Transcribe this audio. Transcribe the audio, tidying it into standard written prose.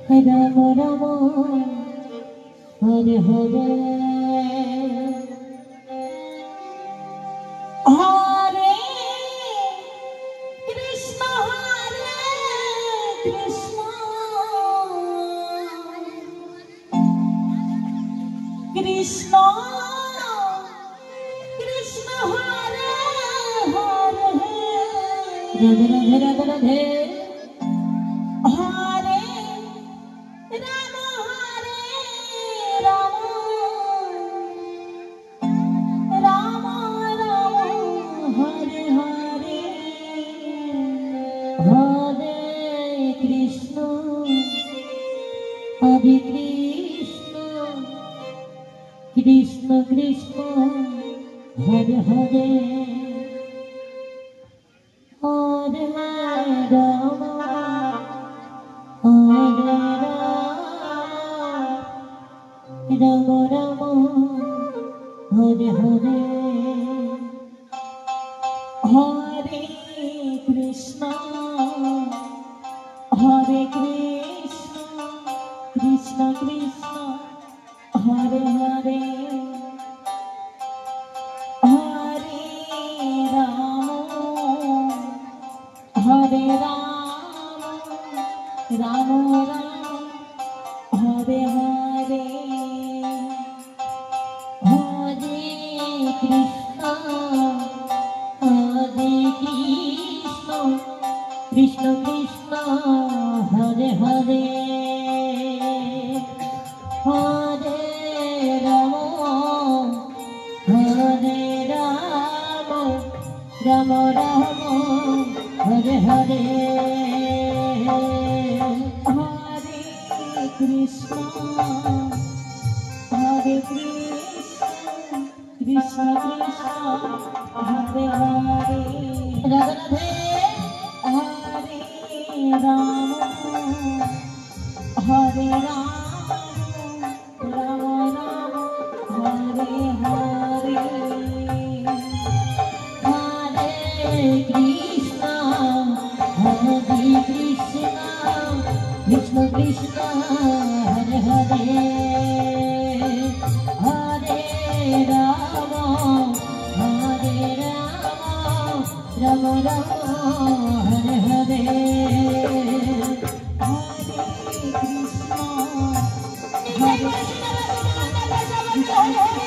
Ram Ram Hare Hare Hare Krishna Krishna Krishna Hare Hare Radhe Radhe Hare Ram Ram Ram Hare Hare Hare Krishna Krishna Krishna Hare Hare Hare Ram Ram Ram Hare Hare Hare Krishna Krishna Krishna Hare Hare Hare Ram Ram Ram Hare Hare Hare Krishna Krishna Krishna Hare Hare Hare Ram Ram Ram Hare Hare Hare Krishna Krishna Krishna Hare Hare Radhe Hare Ram Ram Ram Hare Hare Krishna Krishna Krishna Hare Hare Hare Ram Ram Ram Hare Hare Hare Krishna